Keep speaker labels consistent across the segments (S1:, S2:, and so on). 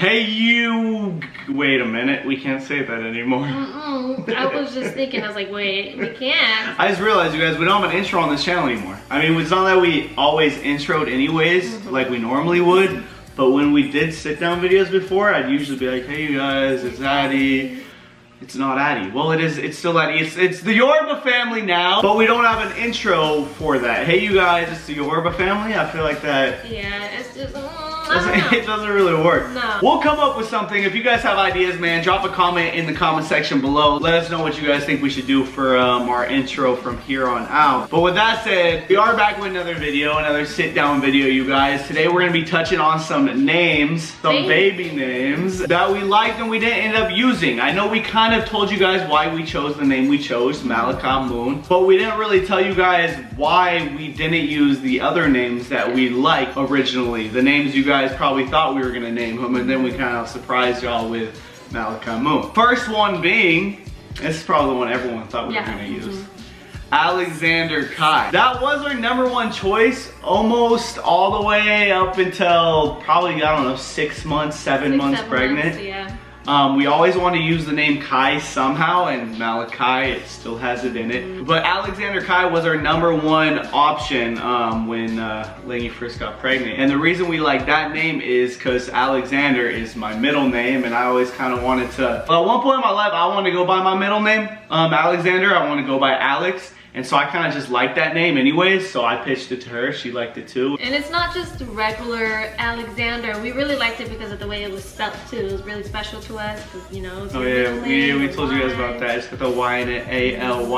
S1: Hey you, wait a minute, we can't say that anymore.
S2: I was just thinking, I was like, wait, we can't.
S1: I just realized, you guys, we don't have an intro on this channel anymore. I mean, it's not that we always introed anyways, like we normally would, but when we did sit down videos before, I'd usually be like, hey you guys, it's Addy. It's not Addy. Well, it is, it's still Addy. It's the Yorba family now, but we don't have an intro for that. Hey you guys, it's the Yorba family. I feel like that.
S2: Yeah, it's just,
S1: it doesn't really work.
S2: No.
S1: We'll come up with something. If you guys have ideas, man, drop a comment in the comment section below. Let us know what you guys think we should do for our intro from here on out. But with that said, we are back with another video, another sit down video, you guys. Today we're gonna be touching on some names, some baby names that we liked and we didn't end up using. I know we kind of told you guys why we chose the name we chose, Malachi Moon, but we didn't really tell you guys why we didn't use the other names that we liked originally. The names you guys probably thought we were gonna name them, and then we kind of surprised y'all with Malachi Moon. First one being, this is probably the one everyone thought we were gonna use, Alexander Kai. That was our #1 choice almost all the way up until probably, I don't know, 6 months, 7 months pregnant.
S2: Yeah.
S1: We always wanted to use the name Kai somehow, and Malachi, it still has it in it. But Alexander Kai was our #1 option when Langie first got pregnant. And the reason we like that name is because Alexander is my middle name, and I always kind of wanted to, well, at one point in my life, I wanted to go by my middle name, Alexander. I want to go by Alex. And so I kind of just liked that name anyways, so I pitched it to her. She liked it too.
S2: And it's not just regular Alexander. We really liked it because of the way it was spelled too. It was really special to us because, you know, it's
S1: oh yeah, we told you guys about that. It's got the Y in it, A-L-Y-X-A-N-D-E-R.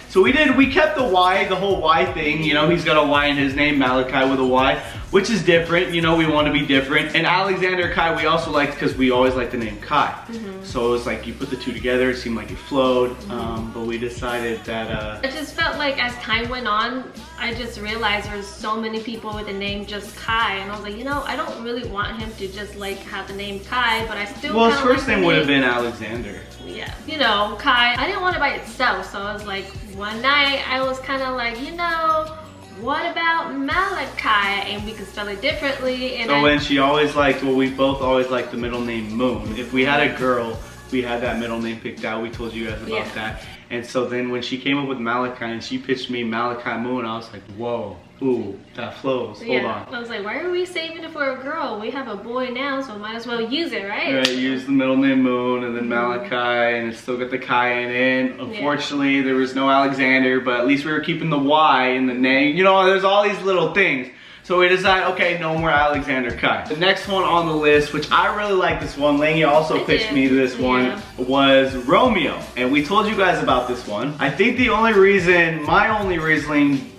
S1: So we kept the Y, the whole Y thing. You know, he's got a Y in his name, Malachi with a Y, which is different. You know, we want to be different. And Alexander Kai we also liked because we always liked the name Kai. So it was like you put the two together, it seemed like it flowed. But we decided that
S2: it just felt like as time went on, I just realized there's so many people with the name just Kai, and I was like, you know, I don't really want him to just like have the name Kai, but I still
S1: well, his first name would have been Alexander.
S2: Yeah, you know, Kai. I didn't want it by itself, so I was like, one night I was kind of like, you know, what about Malachi? And we could spell it differently. And
S1: so she always liked, well, we both always liked the middle name Moon. If we had a girl, we had that middle name picked out. We told you guys about that. And so then when she came up with Malachi and she pitched me Malachi Moon, I was like, whoa, ooh, that flows. Hold on.
S2: I was like, why are we saving it for a girl? We have a boy now, so might as well use it, right?
S1: Right, use the middle name Moon and then Malachi, and it's still got the Kai in it. Unfortunately, there was no Alexander, but at least we were keeping the Y in the name. You know, there's all these little things. So we decided, okay, no more Alexander Kai. The next one on the list, which I really like this one, Langie also pitched me this one, was Romeo. And we told you guys about this one. I think the only reason, my only reasoning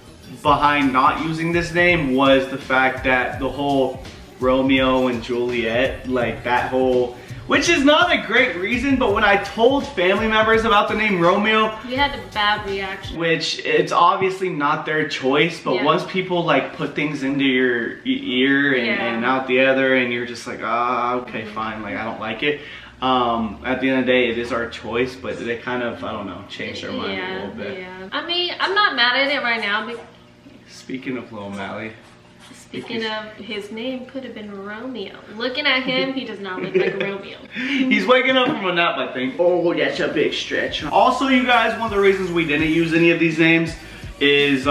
S1: behind not using this name was the fact that the whole Romeo and Juliet, like that whole, which is not a great reason, but when I told family members about the name Romeo,
S2: you had a bad reaction.
S1: Which it's obviously not their choice, but once people like put things into your ear and out the other, and you're just like, ah, okay, fine, like I don't like it. At the end of the day, it is our choice, but they kind of, I don't know, changed their mind a little bit.
S2: Yeah. I mean, I'm not mad at it right now.
S1: Speaking of Lil Mally.
S2: Speaking of, his name could have been Romeo. Looking at him, he does not look like Romeo.
S1: He's waking up from a nap, I think. Oh, that's a big stretch. Also, you guys, one of the reasons we didn't use any of these names is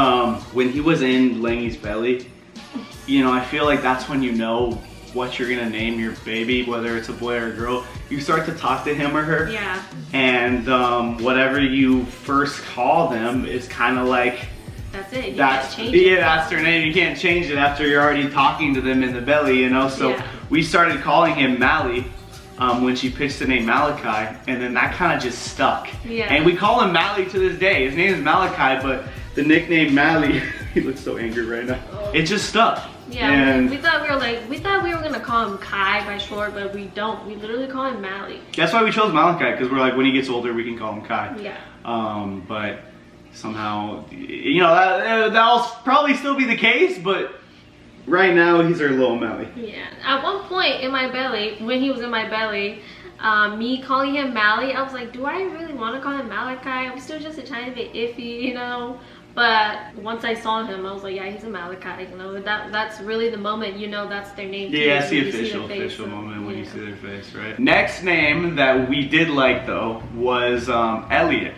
S1: when he was in Langie's belly, you know, I feel like that's when you know what you're gonna name your baby, whether it's a boy or a girl. You start to talk to him or her.
S2: Yeah.
S1: And whatever you first call them is kind of like,
S2: that's it.
S1: That's their name. You can't change it after you're already talking to them in the belly, you know? So we started calling him Mally when she pitched the name Malachi, and then that kind of just stuck. Yeah. And we call him Mally to this day. His name is Malachi, but the nickname Mally, he looks so angry right now. It just stuck.
S2: Yeah, and we thought we were gonna call him Kai by short, but we don't. We literally call him Mally. That's
S1: why we chose Malachi, because we're like, when he gets older, we can call him Kai.
S2: Yeah.
S1: But somehow, you know, that'll probably still be the case, but right now he's our little Mally.
S2: Yeah. At one point in my belly, when he was in my belly, me calling him Mally, I was like, do I really want to call him Malachi? I'm still just a tiny bit iffy, you know. But once I saw him, I was like, yeah, he's a Malachite. You know, that's really the moment, you know, that's their name.
S1: Yeah, that's the official moment when you see their face, right? Next name that we did like though was Elliot.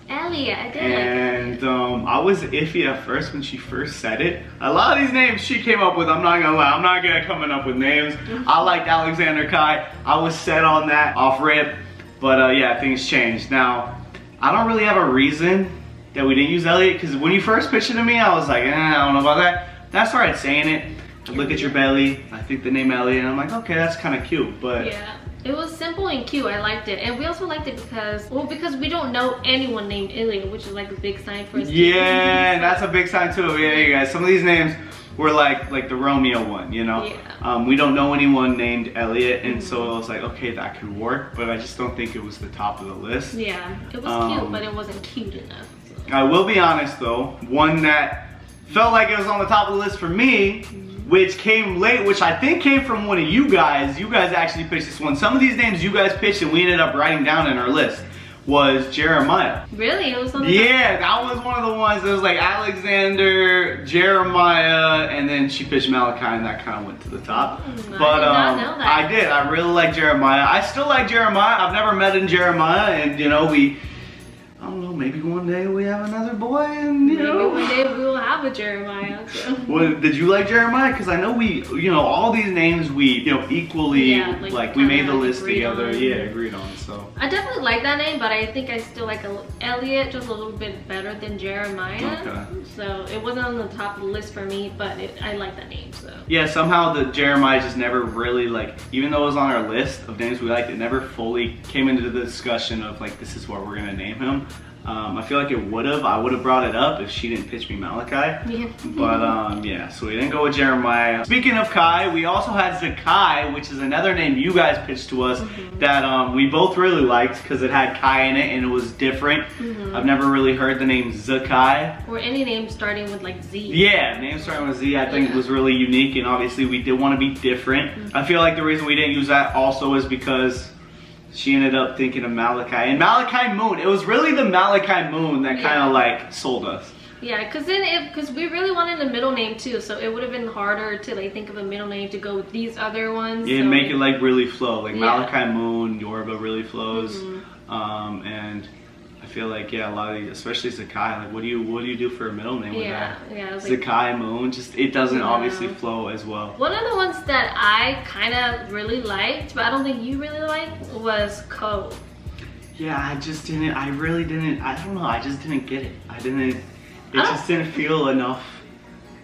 S2: Elliot, I did
S1: and I was iffy at first when she first said it. A lot of these names she came up with, I'm not gonna lie, I'm not good at coming up with names. I liked Alexander Kai. I was set on that off rip, but yeah, things changed. Now, I don't really have a reason that we didn't use Elliot, because when you first pitched it to me, I was like, I don't know about that. Then I started saying it. I look at your belly, I think the name Elliot, and I'm like, okay, that's kind of cute, but
S2: yeah. It was simple and cute. I liked it. And we also liked it because, well, because we don't know anyone named Elliot, which is like a big sign for us.
S1: Yeah, that's a big sign too. Yeah, you guys. Some of these names were like the Romeo one, you know?
S2: Yeah.
S1: We don't know anyone named Elliot, and so I was like, okay, that could work, but I just don't think it was the top of the list.
S2: Yeah, it was cute, but it wasn't cute enough. So.
S1: I will be honest though, one that felt like it was on the top of the list for me, which came late, which I think came from one of you guys. You guys actually pitched this one. Some of these names you guys pitched and we ended up writing down in our list was Jeremiah.
S2: Really? It was on the
S1: Yeah, that was one of the ones that was like Alexander, Jeremiah, and then she pitched Malachi, and that kind of went to the top.
S2: I did not know that.
S1: I did. I really like Jeremiah. I still like Jeremiah. I've never met in Jeremiah, and you know, I don't know, maybe one day we have another boy, and you know.
S2: Maybe one day we will have a Jeremiah. So.
S1: Well, did you like Jeremiah? Because I know we, you know, all these names we, you know, equally, like we made the list together. Yeah, agreed on. So.
S2: I definitely like that name, but I think I still like Elliot just a little bit better than Jeremiah.
S1: Okay.
S2: So it wasn't on the top of the list for me, but I like that name. So.
S1: Yeah, somehow the Jeremiah just never really like, even though it was on our list of names we liked, it never fully came into the discussion of like, this is what we're gonna name him. I feel like it would have. I would have brought it up if she didn't pitch me Malachi. Yeah. But yeah, so we didn't go with Jeremiah. Speaking of Kai, we also had Zakai, which is another name you guys pitched to us that we both really liked because it had Kai in it and it was different. I've never really heard the name Zakai.
S2: Or any name starting with like Z.
S1: Yeah, name starting with Z I think was really unique, and obviously we did want to be different. I feel like the reason we didn't use that also is because she ended up thinking of Malachi. And Malachi Moon, it was really the Malachi Moon that kind of like sold us.
S2: Yeah, because we really wanted a middle name too, so it would have been harder to like think of a middle name to go with these other ones.
S1: Yeah, so. Make it like really flow. Like Malachi Moon, Yorba really flows. And I feel like a lot of these, especially Zakai, like what do you do for a middle name with that? Yeah, Zakai Moon, just it doesn't obviously flow as well.
S2: One of the ones that I kind of really liked, but I don't think you really liked, was Cove.
S1: Yeah, I just didn't. I really didn't. I don't know. I just didn't get it. It just didn't feel enough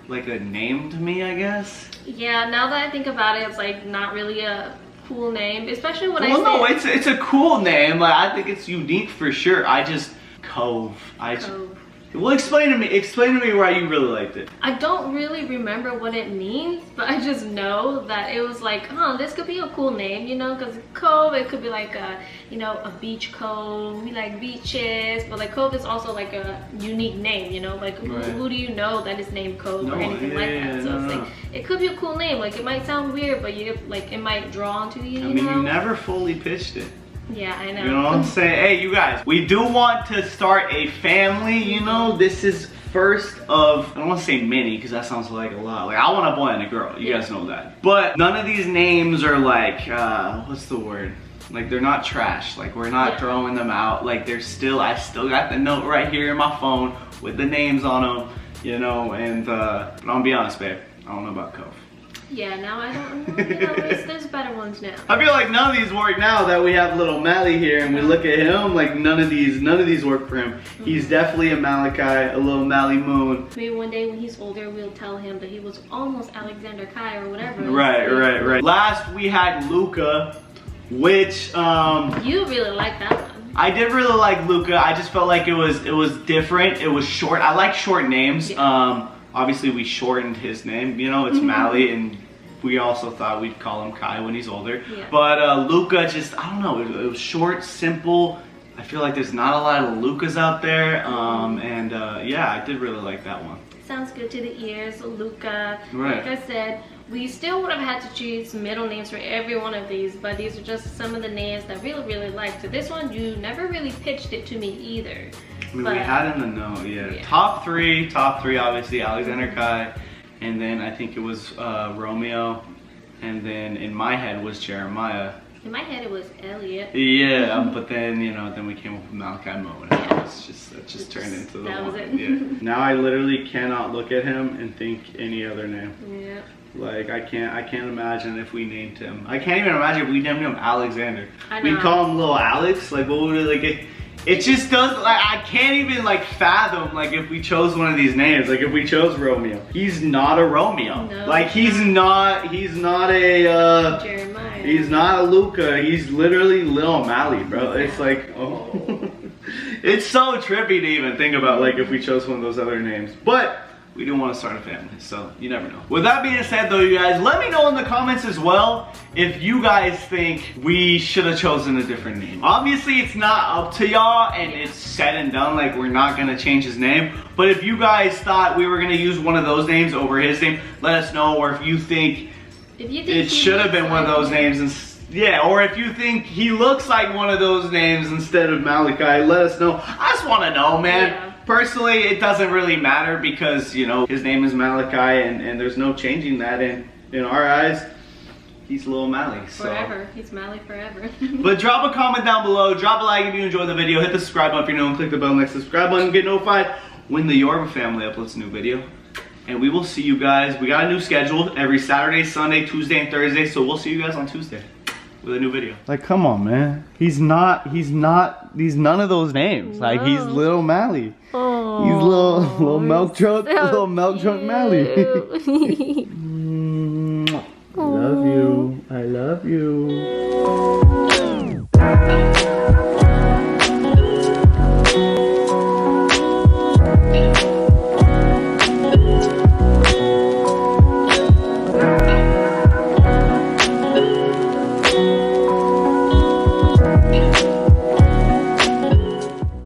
S1: like a name to me, I guess. Yeah,
S2: now that I think about it, it's like not really a cool name, especially when
S1: Well, no, it's a cool name. Like I think it's unique for sure. I just Cove.
S2: Cove.
S1: Well, explain to me why you really liked it.
S2: I don't really remember what it means, but I just know that it was like, this could be a cool name, you know, because Cove, it could be like a, you know, a beach cove. We like beaches, but like Cove is also like a unique name, you know, like who do you know that is named Cove or anything like that? So it's like, it could be a cool name. Like it might sound weird, but it might draw onto you.
S1: I mean, you never fully pitched it.
S2: Yeah, I know.
S1: You know what I'm saying? Hey, you guys, we do want to start a family, you know? This is first of, I don't want to say many because that sounds like a lot. Like, I want a boy and a girl. You guys know that. But none of these names are like, what's the word? Like, they're not trash. Like, we're not throwing them out. Like, I still got the note right here in my phone with the names on them, you know? And, but I'll be honest, babe. I don't know about Cove.
S2: Yeah, now I don't know. You know, there's better ones now.
S1: I feel like none of these work now that we have little Mally here and we look at him, like none of these work for him. He's definitely a Malachi, a little Mally Moon.
S2: Maybe one day when he's older, we'll tell him that he was almost Alexander Kai or whatever.
S1: Right. Last we had Luca, which
S2: you really like that one.
S1: I did really like Luca. I just felt like it was different. It was short. I like short names. Obviously we shortened his name, you know, it's Mally, and we also thought we'd call him Kai when he's older. But Luca, just, I don't know, it was short, simple. I feel like there's not a lot of Lucas out there, yeah, I did really like that one.
S2: Sounds good to the ears, Luca.
S1: Right.
S2: Like I said, We still would have had to choose middle names for every one of these, but these are just some of the names that we really liked. So this one, you never really pitched it to me either.
S1: I mean, we had in the know, yeah. Top three, obviously, Alexander Kai, and then I think it was Romeo, and then in my head was Jeremiah.
S2: In my head, it was Elliot.
S1: Yeah, but then, you know, then we came up with Malachi Mo, and it just turned into the
S2: that
S1: one.
S2: was it.
S1: Yeah. Now I literally cannot look at him and think any other name.
S2: Yeah.
S1: Like, I can't imagine if we named him. I can't even imagine if we named him Alexander.
S2: I know.
S1: We'd call him Little Alex. Like, what would it, like, it just does, like, I can't even, like, fathom, like, if we chose one of these names. Like, if we chose Romeo. He's not a Romeo.
S2: No.
S1: Like, he's not a,
S2: Jeremiah.
S1: he's not a Luca. He's literally Lil Mally, bro. It's like, oh. It's so trippy to even think about, like, if we chose one of those other names. But we do want to start a family, so you never know. With that being said, though, you guys, let me know in the comments as well if you guys think we should have chosen a different name. Obviously, it's not up to y'all, and it's said and done. Like, we're not gonna change his name. But if you guys thought we were gonna use one of those names over his name, let us know. Or if you think it should have been one of those names, and yeah, or if you think he looks like one of those names instead of Malachi, let us know. I just want to know, man.
S2: Yeah.
S1: Personally, it doesn't really matter because, you know, his name is Malachi, and there's no changing that in our eyes. He's Lil Mally. So.
S2: Forever. He's Mally forever.
S1: But drop a comment down below, drop a like if you enjoyed the video, hit the subscribe button if you're new, and click the bell next to the subscribe button, get notified when the Yorba family uploads a new video. And we will see you guys. We got a new schedule every Saturday, Sunday, Tuesday, and Thursday, so we'll see you guys on Tuesday with a new video. Like, come on, man. He's none of those names. No. Like, he's Little Mally. Oh, he's little milk truck, so little milk truck Mally. I love you. I love you.